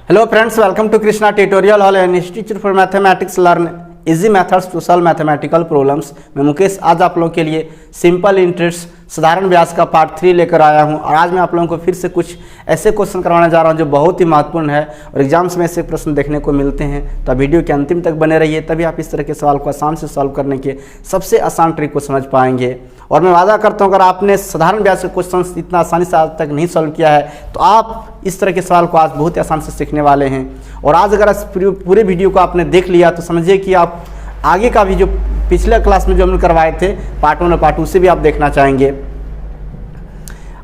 Hello friends, welcome to Krishna tutorial hall and institute for mathematics learn easy methods to solve mathematical problems. मैं मुकेश आज आप लोगों के लिए सिंपल इंटरेस्ट साधारण ब्याज का पार्ट 3 लेकर आया हूं। और आज मैं आप लोगों को फिर से कुछ ऐसे क्वेश्चन करवाने जा रहा हूं जो बहुत ही महत्वपूर्ण है और एग्जाम्स में ऐसे प्रश्न देखने को मिलते हैं। तो वीडियो के अंतिम तक बने रहिए, तभी आप इस तरह के सवाल को आसान से सॉल्व करने के सबसे आसान ट्रिक को समझ पाएंगे। और मैं वादा करता हूं अगर आपने साधारण ब्याज के क्वेश्चन इतना आसानी से आज तक नहीं सॉल्व किया है तो आप इस तरह के सवाल को आज बहुत ही आसान से सीखने वाले हैं। और आज अगर इस पूरे वीडियो को आपने देख लिया तो समझिए कि आप आगे का भी जो पिछले क्लास में जो हमने करवाए थे पार्ट 1 और पार्ट 2 से भी आप देखना चाहेंगे।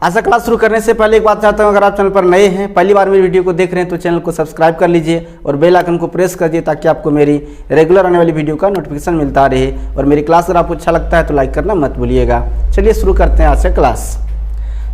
आज क्लास शुरू करने से पहले एक बात चाहता हूं, अगर आप चैनल पर नए हैं, पहली बार मेरी वीडियो को देख रहे हैं तो चैनल को सब्सक्राइब कर लीजिए और बेल आइकन को प्रेस कर दिए ताकि आपको मेरी रेगुलर आने वाली वीडियो का नोटिफिकेशन मिलता रहे। और मेरी क्लास अगर आपको अच्छा लगता है तो लाइक करना मत भूलिएगा। चलिए शुरू करते हैं आज से क्लास।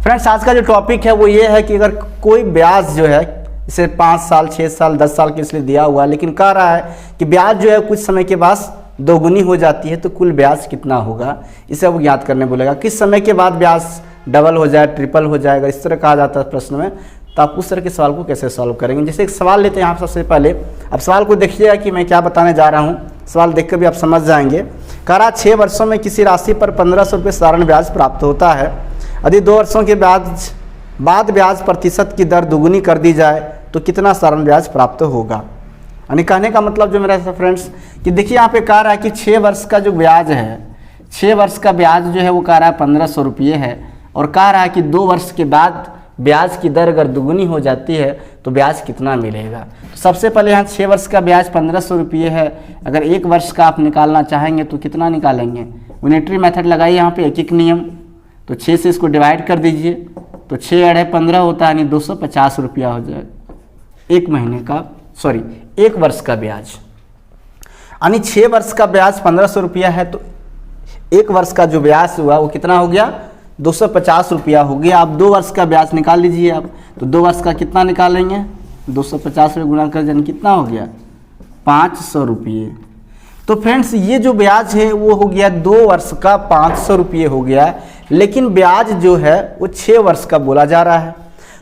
फ्रेंड्स, आज का जो टॉपिक है वो ये है कि अगर कोई ब्याज जो है इसे 5 साल 6 साल 10 साल के इसलिए दिया हुआ है, लेकिन कह रहा है कि ब्याज जो है कुछ समय के बाद दोगुनी हो जाती है तो कुल ब्याज कितना होगा, इसे अब ज्ञात करने बोलेगा। किस समय के बाद ब्याज डबल हो जाए, ट्रिपल हो जाएगा, इस तरह कहा जाता है प्रश्न में। तो आप उस तरह के सवाल को कैसे सॉल्व करेंगे। जैसे एक सवाल लेते हैं यहाँ सबसे पहले। अब सवाल को देखिएगा कि मैं क्या बताने जा रहा हूँ, सवाल देखकर भी आप समझ जाएंगे। कह रहा 6 वर्षों में किसी राशि पर 1500 रुपये साधारण ब्याज प्राप्त होता है। यदि 2 वर्षों के बाद ब्याज प्रतिशत की दर दुगुनी कर दी जाए तो कितना साधारण ब्याज प्राप्त होगा। यानी कहने का मतलब जो मेरा फ्रेंड्स कि देखिए यहाँ पे कह रहा है कि 6 वर्ष का जो ब्याज है, 6 वर्ष का ब्याज जो है वो कह रहा है 1500 रुपये है। और कह रहा है कि 2 वर्ष के बाद ब्याज की दर अगर दुगुनी हो जाती है तो ब्याज कितना मिलेगा। तो सबसे पहले यहाँ 6 वर्ष का ब्याज 1500 रुपये है। अगर 1 वर्ष का आप निकालना चाहेंगे तो कितना निकालेंगे। यूनिटरी मेथड लगाइए यहाँ पे, एक एक नियम। तो 6 से इसको डिवाइड कर दीजिए तो 6 अढ़े 15 होता है, यानी 250 रुपया हो जाएगा। 1 महीने का 1 वर्ष का ब्याज, यानी 6 वर्ष का ब्याज 1500 रुपया है तो 1 वर्ष का जो ब्याज हुआ वो कितना हो गया, 250 रुपया हो गया। आप 2 वर्ष का ब्याज निकाल लीजिए आप। तो 2 वर्ष का कितना निकालेंगे, 250 में गुणा कर यानी कितना हो गया, 500 रुपये। तो फ्रेंड्स ये जो ब्याज है वो हो गया 2 वर्ष का 500 रुपये हो गया। लेकिन ब्याज जो है वो 6 वर्ष का बोला जा रहा है।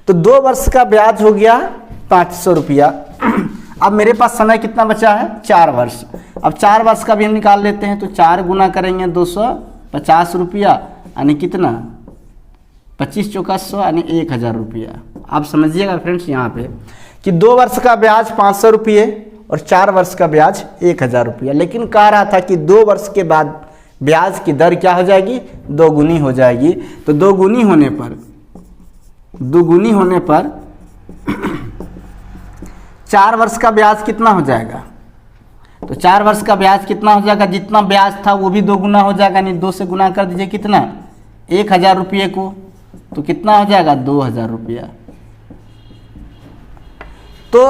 तो 2 वर्ष का ब्याज हो गया 500 रुपया। अब मेरे पास समय कितना बचा है, 4 वर्ष। अब 4 वर्ष का भी हम निकाल लेते हैं। तो 4 गुना करेंगे 250 रुपया, यानी कितना, 25 चौका 100, यानी 1000 रुपया। आप समझिएगा फ्रेंड्स यहाँ पे कि 2 वर्ष का ब्याज 500 रुपये और 4 वर्ष का ब्याज 1000 रुपया। लेकिन कह रहा था कि 2 वर्ष के बाद ब्याज की दर क्या हो जाएगी, दोगुनी हो जाएगी। तो दोगुनी होने पर 4 वर्ष का ब्याज कितना हो जाएगा। तो 4 वर्ष का ब्याज कितना हो जाएगा, जितना ब्याज था वो भी 2 गुना हो जाएगा, यानी 2 से गुना कर दीजिए कितना, 1000 रुपये को। तो कितना हो जाएगा, 2000 रुपया। तो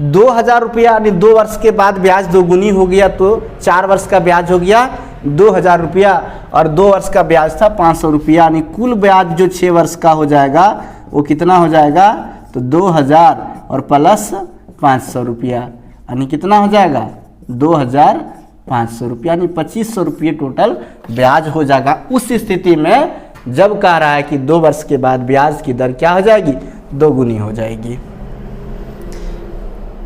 2000 रुपया, यानी 2 वर्ष के बाद ब्याज दोगुनी हो गया तो 4 वर्ष का ब्याज हो गया 2000 रुपया और 2 वर्ष का ब्याज था 500 रुपया। यानी कुल ब्याज जो 6 वर्ष का हो जाएगा वो कितना हो जाएगा, तो 2000 और प्लस 500 रुपया, यानी कितना हो जाएगा, 2500 रुपया, यानी 2500 रुपये टोटल ब्याज हो जाएगा। उस स्थिति में जब कह रहा है कि 2 वर्ष के बाद ब्याज की दर क्या हो जाएगी, दोगुनी हो जाएगी।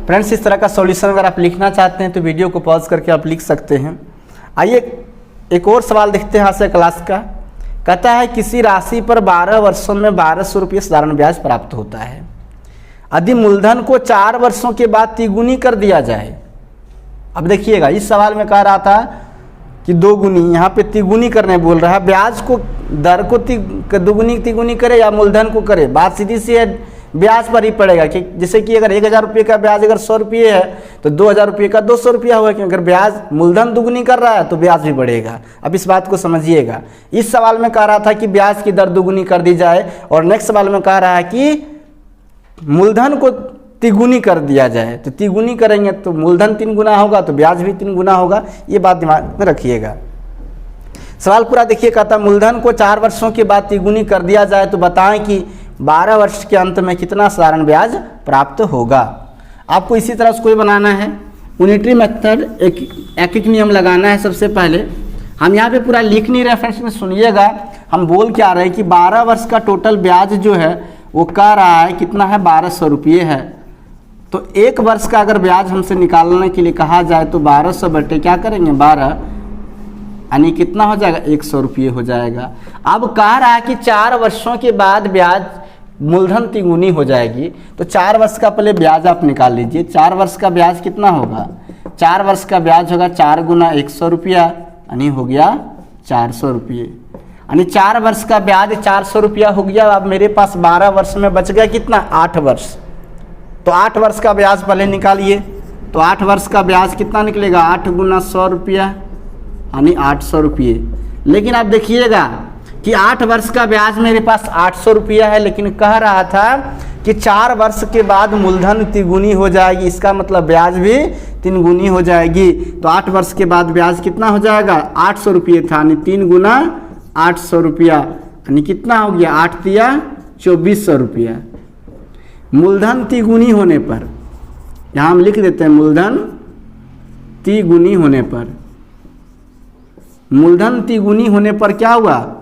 फ्रेंड्स, इस तरह का सॉल्यूशन अगर आप लिखना चाहते हैं तो वीडियो को पॉज करके आप लिख सकते हैं। आइए एक और सवाल देखते हैं आज से क्लास का। कहता है किसी राशि पर 12 वर्षों में 1200 रुपये साधारण ब्याज प्राप्त होता है। यदि मूलधन को 4 वर्षों के बाद तिगुनी कर दिया जाए। अब देखिएगा इस सवाल में कह रहा था कि दोगुनी, यहाँ पे तिगुनी करने बोल रहा है। ब्याज को दर को दुगुनी तिगुनी करे या मूलधन को करे, बात सीधी सी है, ब्याज पर ही पड़ेगा। कि जैसे कि अगर 1000 रुपये का ब्याज अगर 100 रुपये है तो 2000 रुपये का 200 रुपया होगा। क्योंकि अगर ब्याज मूलधन दुगुनी कर रहा है तो ब्याज भी बढ़ेगा। अब इस बात को समझिएगा। इस सवाल में कह रहा था कि ब्याज की दर दुगुनी कर दी जाए और नेक्स्ट सवाल में कह रहा है कि मूलधन को तिगुनी कर दिया जाए। तो तिगुनी करेंगे तो मूलधन 3 गुना होगा तो ब्याज भी 3 गुना होगा। ये बात दिमाग में रखिएगा। सवाल पूरा देखिए, कहता मूलधन को 4 वर्षों के बाद तिगुनी कर दिया जाए तो बताएं कि 12 वर्ष के अंत में कितना साधारण ब्याज प्राप्त होगा। आपको इसी तरह उसको बनाना है। यूनिटरी मेथड एक नियम लगाना है। सबसे पहले हम यहाँ पे पूरा लिख नहीं रहे फ्रेंड्स, में सुनिएगा हम बोल क्या रहे हैं कि 12 वर्ष का टोटल ब्याज जो है वो कह रहा है कितना है, 1200 रुपये है। तो 1 वर्ष का अगर ब्याज हमसे निकालने के लिए कहा जाए तो 1200 बटे क्या करेंगे 12, यानी कितना हो जाएगा 100 रुपये हो जाएगा। अब कह रहा है कि 4 वर्षों के बाद ब्याज मूलधन तिगुनी हो जाएगी, तो 4 वर्ष का पहले ब्याज आप निकाल लीजिए। 4 वर्ष का ब्याज कितना होगा, 4 वर्ष का ब्याज होगा 4 गुना 100 रुपया, यानी हो गया 400 रुपये, यानी 4 वर्ष का ब्याज 400 रुपया हो गया। अब मेरे पास 12 वर्ष में बच गया कितना 8 वर्ष, तो 8 वर्ष का ब्याज पहले निकालिए। तो 8 वर्ष का ब्याज कितना निकलेगा 8 गुना 100 रुपया, यानी 800 रुपये। लेकिन आप देखिएगा कि 8 वर्ष का ब्याज मेरे पास 800 रुपया है, लेकिन कह रहा था कि 4 वर्ष के बाद मूलधन तिगुनी हो जाएगी, इसका मतलब ब्याज भी 3 गुनी हो जाएगी। तो 8 वर्ष के बाद ब्याज कितना हो जाएगा 800 रुपये था, यानी 3 गुना 800 रुपया, यानी कितना हो गया 8 तिया 2400 रुपया। मूलधन तिगुनी होने पर, यहाँ हम लिख देते हैं मूलधन तिगुनी होने पर, मूलधन तिगुनी होने पर क्या हुआ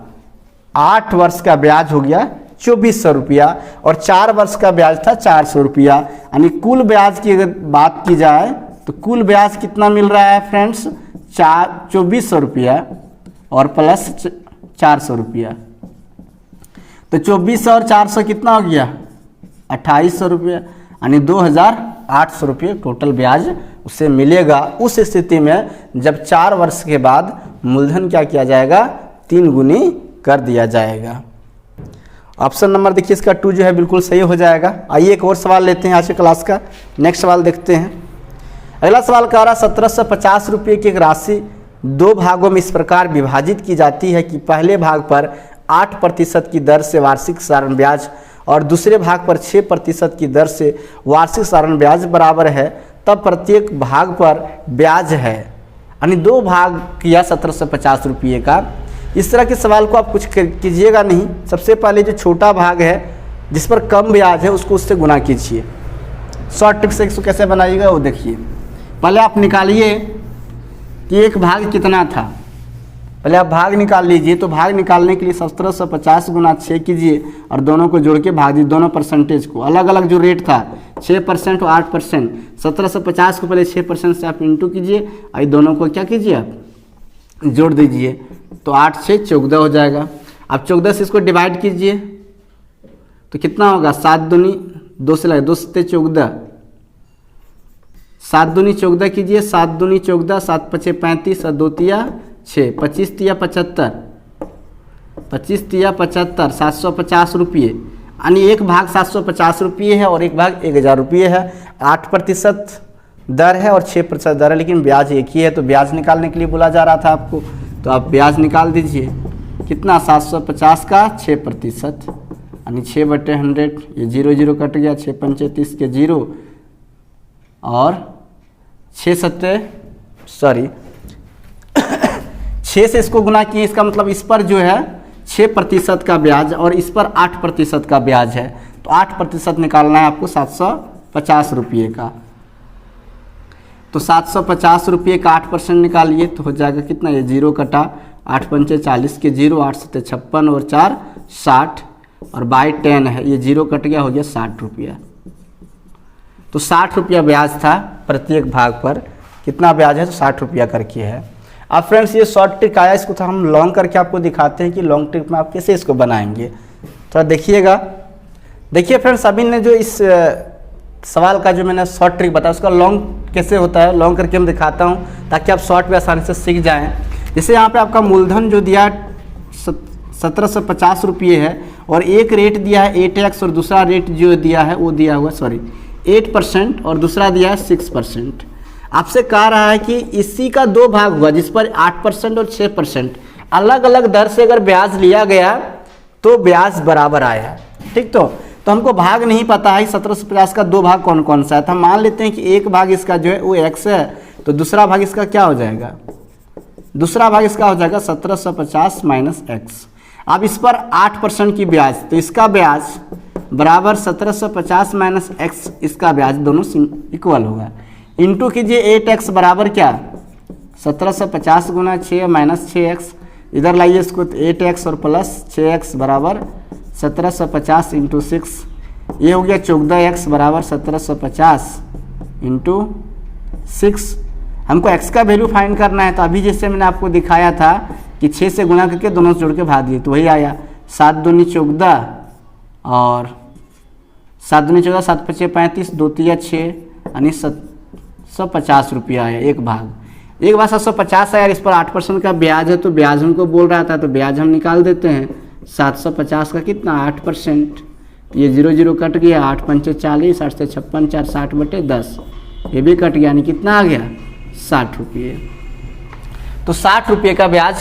8 वर्ष का ब्याज हो गया 2400 रुपया और 4 वर्ष का ब्याज था 400 रुपया, यानी कुल ब्याज की अगर बात की जाए तो कुल ब्याज कितना मिल रहा है फ्रेंड्स 2400 रुपया और प्लस 400 रुपया। तो 2400 और 400 कितना हो गया 2800 रुपया, यानी 2800 रुपये टोटल ब्याज उसे मिलेगा। उस स्थिति में जब 4 वर्ष के बाद मूलधन क्या किया जाएगा 3 गुनी कर दिया जाएगा। ऑप्शन नंबर देखिए इसका 2 जो है बिल्कुल सही हो जाएगा। आइए एक और सवाल लेते हैं आज के क्लास का। नेक्स्ट सवाल देखते हैं। अगला सवाल कह रहा 1750 रुपये की एक राशि 2 भागों में इस प्रकार विभाजित की जाती है कि पहले भाग पर 8% की दर से वार्षिक साधारण ब्याज और दूसरे भाग पर 6% की दर से वार्षिक साधारण ब्याज बराबर है, तब प्रत्येक भाग पर ब्याज है, यानी 2 भाग किया 1750 रुपये का। इस तरह के सवाल को आप कुछ कीजिएगा नहीं। सबसे पहले जो छोटा भाग है जिस पर कम ब्याज है उसको उससे गुना कीजिए। शॉर्ट ट्रिक से इसको कैसे बनाइएगा वो देखिए। पहले आप निकालिए कि एक भाग कितना था, पहले आप भाग निकाल लीजिए। तो भाग निकालने के लिए 1750 गुना 6 कीजिए और दोनों को जोड़ के भाग दीजिए, दोनों परसेंटेज को। अलग अलग जो रेट था 6% और 8%, 1750 को पहले 6% से आप इंटू कीजिए और दोनों को क्या कीजिए आप जोड़ दीजिए। तो 8 6 14 हो जाएगा। अब 14 से इसको डिवाइड कीजिए तो कितना होगा 7 दूनी 2 से लगे 2 से 14, 7 दूनी 14 कीजिए, 7 दूनी 14, 7 पचे 35 और 2 तिया 6, 25 तिया 75, 25 तिया 75, 750 रुपये, यानी एक भाग 750 रुपये है और एक भाग 1000 रुपये है। 8% दर है और 6% दर है, लेकिन ब्याज एक ही है। तो ब्याज निकालने के लिए बोला जा रहा था आपको, तो आप ब्याज निकाल दीजिए। कितना 750 का 6%, यानी 6/100, ये 0 0 कट गया, 6 पंचे 30 के 0 और 6 से इसको गुना किए। इसका मतलब इस पर जो है 6% का ब्याज और इस पर 8% का ब्याज है। तो 8% निकालना है आपको 750 रुपये का। तो 750 रुपये का 8% निकालिए तो हो जाएगा कितना, ये 0 कटा, 8 पंचे 40 के 0, 8 सत्ते 56 और 4 60 और बाई 10 है, ये 0 कट गया, हो गया 60 रुपया। तो 60 रुपया ब्याज था प्रत्येक भाग पर। कितना ब्याज है तो 60 रुपया करके है। अब फ्रेंड्स ये शॉर्ट ट्रिक आया, इसको तो हम लॉन्ग करके आपको दिखाते हैं कि लॉन्ग ट्रिक में आप कैसे इसको बनाएंगे। तो देखिएगा, देखिए फ्रेंड्स अभी ने जो इस सवाल का जो मैंने शॉर्ट ट्रिक बताया उसका लॉन्ग कैसे होता है, लॉन्ग करके मैं दिखाता हूँ ताकि आप शॉर्ट में आसानी से सीख जाएं। जैसे यहाँ पे आपका मूलधन जो दिया 1750 रुपये है और एक रेट दिया है 8x और दूसरा रेट जो दिया है वो दिया हुआ 8% और दूसरा दिया है 6%। आपसे कह रहा है कि इसी का 2 भाग हुआ जिस पर 8% और 6% अलग अलग दर से अगर ब्याज लिया गया तो ब्याज बराबर आया। ठीक, तो हमको भाग नहीं पता है 1750 का 2 भाग कौन कौन सा है। तो हम मान लेते हैं कि एक भाग इसका जो है वो x है, तो दूसरा भाग इसका क्या हो जाएगा, दूसरा भाग इसका हो जाएगा 1750 माइनस x। अब इस पर 8% की ब्याज, तो इसका ब्याज बराबर 1750 माइनस x, इसका ब्याज दोनों इक्वल होगा। इंटू कीजिए 8x बराबर क्या 1750 गुना 6 माइनस 6x, इधर लाइए इसको, 8x और प्लस 6x बराबर 1750 इंटू 6, ये हो गया 14x बराबर 1750 इंटू 6। हमको x का वैल्यू फाइंड करना है, तो अभी जैसे मैंने आपको दिखाया था कि 6 से गुना करके दोनों से जोड़ के भाग दिए, तो वही आया 7 दूनी 14 और 7 दूनी 14, 7 पचे 35, 2 तिया 6 यानी 750 रुपया आया एक भाग। 750 आया। इस पर 8% का ब्याज है, तो ब्याज हमको बोल रहा था, तो ब्याज हम निकाल देते हैं। 750 का कितना 8%, ये 0 0 कट गया, 8 पंचे 40, 8 से 56, 4 60/10, ये भी कट गया, यानी कितना आ गया 60 रुपये। तो 60 रुपये का ब्याज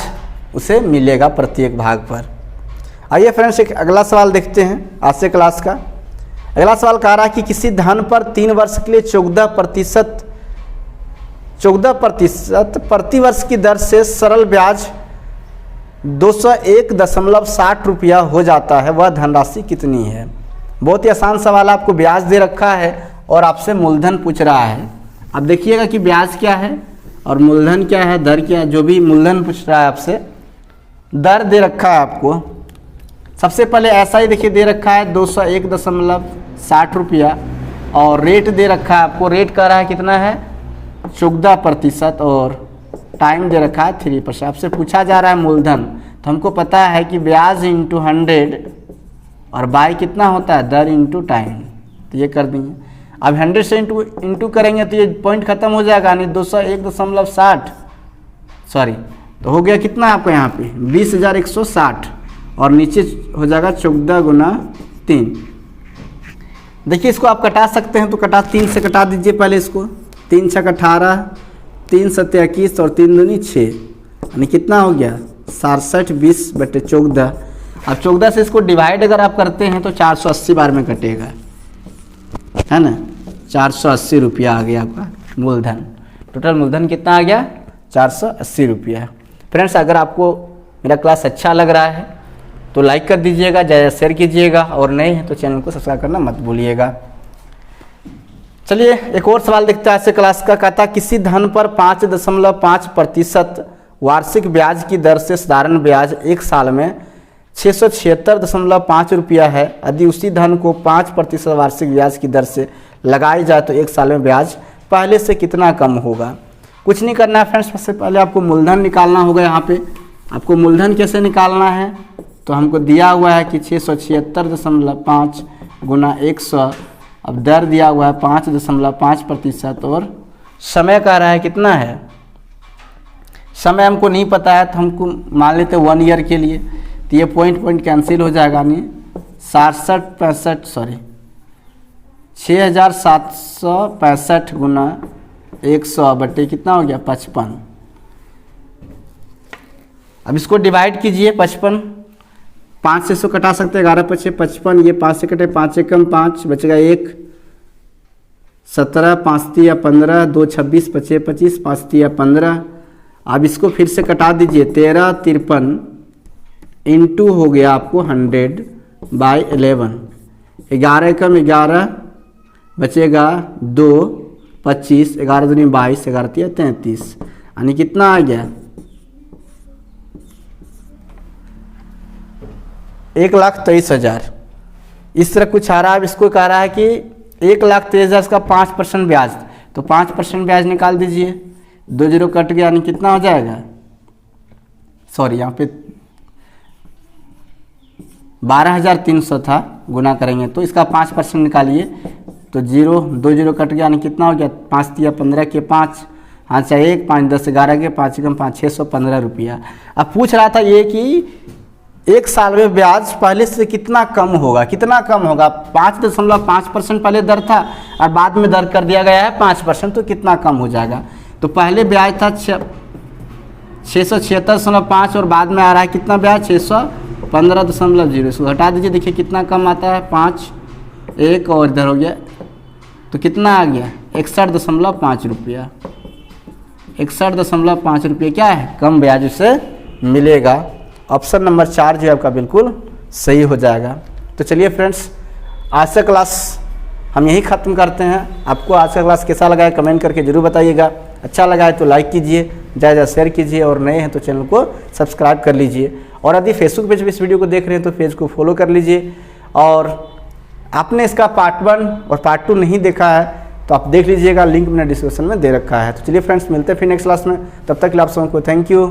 उसे मिलेगा प्रत्येक भाग पर। आइए फ्रेंड्स एक अगला सवाल देखते हैं आज से क्लास का। अगला सवाल कह रहा है कि किसी धन पर 3 वर्ष के लिए 14% प्रति वर्ष की दर से सरल ब्याज 201.60 रुपया हो जाता है, वह धनराशि कितनी है। बहुत ही आसान सवाल, आपको ब्याज दे रखा है और आपसे मूलधन पूछ रहा है। अब देखिएगा कि ब्याज क्या है और मूलधन क्या है, दर क्या है। जो भी मूलधन पूछ रहा है आपसे, दर दे रखा है आपको। सबसे पहले ऐसा ही देखिए दे रखा है 201.60 रुपया और रेट दे रखा है आपको। रेट कह रहा है कितना है 14% और टाइम दे रखा है 3%। आपसे पूछा जा रहा है मूलधन, तो हमको पता है कि ब्याज इंटू 100 और बाय कितना होता है दर इंटू टाइम, तो ये कर देंगे। अब 100 से इंटू करेंगे तो ये पॉइंट खत्म हो जाएगा, यानी 201.60 सॉरी, तो हो गया कितना आपको यहाँ पे 20,160 और नीचे हो जाएगा 14 गुना 3। देखिए इसको आप कटा सकते हैं, तो 3 से कटा दीजिए पहले इसको। 3 छक 18, 3 सत्ते 21 और 3 दूनी 6, यानी कितना हो गया 67 20/14। अब 14 से इसको डिवाइड अगर आप करते हैं तो 480 बार में कटेगा, है ना। 480 रुपया आ गया आपका मूलधन। टोटल मूलधन कितना आ गया 480 रुपया। फ्रेंड्स अगर आपको मेरा क्लास अच्छा लग रहा है तो लाइक कर दीजिएगा, ज़्यादा शेयर कीजिएगा और नए हैं तो चैनल को सब्सक्राइब करना मत भूलिएगा। चलिए एक और सवाल देखते हैं आज से क्लास का। कहता किसी धन पर 5.5% वार्षिक ब्याज की दर से साधारण ब्याज एक साल में 676.5 रुपया है। यदि उसी धन को 5% वार्षिक ब्याज की दर से लगाई जाए तो एक साल में ब्याज पहले से कितना कम होगा। कुछ नहीं करना है फ्रेंड्स, सबसे पहले आपको मूलधन निकालना होगा। यहाँ पे आपको मूलधन कैसे निकालना है, तो हमको दिया हुआ है कि 676.5 गुना 100। अब दर दिया हुआ है 5.5% और समय कह रहा है कितना है, समय हमको नहीं पता है, तो हमको मान लेते 1 ईयर के लिए, तो ये पॉइंट कैंसिल हो जाएगा, नहीं 6,765 गुना 100 बटे कितना हो गया 55। अब इसको डिवाइड कीजिए 55, 5 से 100 कटा सकते हैं, 11 पचे 55, ये 5 से कटे 5 एकम 5 बचेगा 1, 17 5 तिया 15, 2 26 पचे 25, 5 तिया 15। अब इसको फिर से कटा दीजिए 13 53 इंटू हो गया आपको 100/11, 11 एकम 11 बचेगा 2 25, 11 दूनी 22, 11 तिया 33, यानी कितना आ गया 1,23,000। इस तरह कुछ आ रहा है। अब इसको कह रहा है कि 1,23,000 का 5% ब्याज, तो 5% ब्याज निकाल दीजिए। 2 0 कट गया, यानी कितना हो जाएगा, सॉरी यहाँ पे 12,300 था, गुना करेंगे तो इसका 5% निकालिए, तो 2 0 कट गया, यानी कितना हो गया 5 तिया 15 के 5, हाँ चाहे 1 5 10 11 के 5 एकम 5 615 रुपया। अब पूछ रहा था ये कि एक साल में ब्याज पहले से कितना कम होगा, कितना कम होगा। 5.5% पहले दर था और बाद में दर कर दिया गया है 5%, तो कितना कम हो जाएगा। तो पहले ब्याज था 676.5 और बाद में आ रहा है कितना ब्याज 615.0। इसको हटा दीजिए, देखिए कितना कम आता है 5 1 और इधर हो गया, तो कितना आ गया 61.5 रुपया। 61.5 रुपये क्या है कम ब्याज उसे मिलेगा। ऑप्शन नंबर 4 जो है आपका बिल्कुल सही हो जाएगा। तो चलिए फ्रेंड्स आज से क्लास हम यही ख़त्म करते हैं। आपको आज का क्लास कैसा लगा है कमेंट करके ज़रूर बताइएगा। अच्छा लगा है तो लाइक कीजिए, ज़्यादा शेयर कीजिए और नए हैं तो चैनल को सब्सक्राइब कर लीजिए। और यदि फेसबुक पेज पर इस वीडियो को देख रहे हैं तो पेज को फॉलो कर लीजिए। और आपने इसका पार्ट 1 और पार्ट 2 नहीं देखा है तो आप देख लीजिएगा, लिंक मैंने डिस्क्रिप्शन में दे रखा है। तो चलिए फ्रेंड्स, मिलते हैं फिर नेक्स्ट क्लास में, तब तक के लिए आप सबको थैंक यू।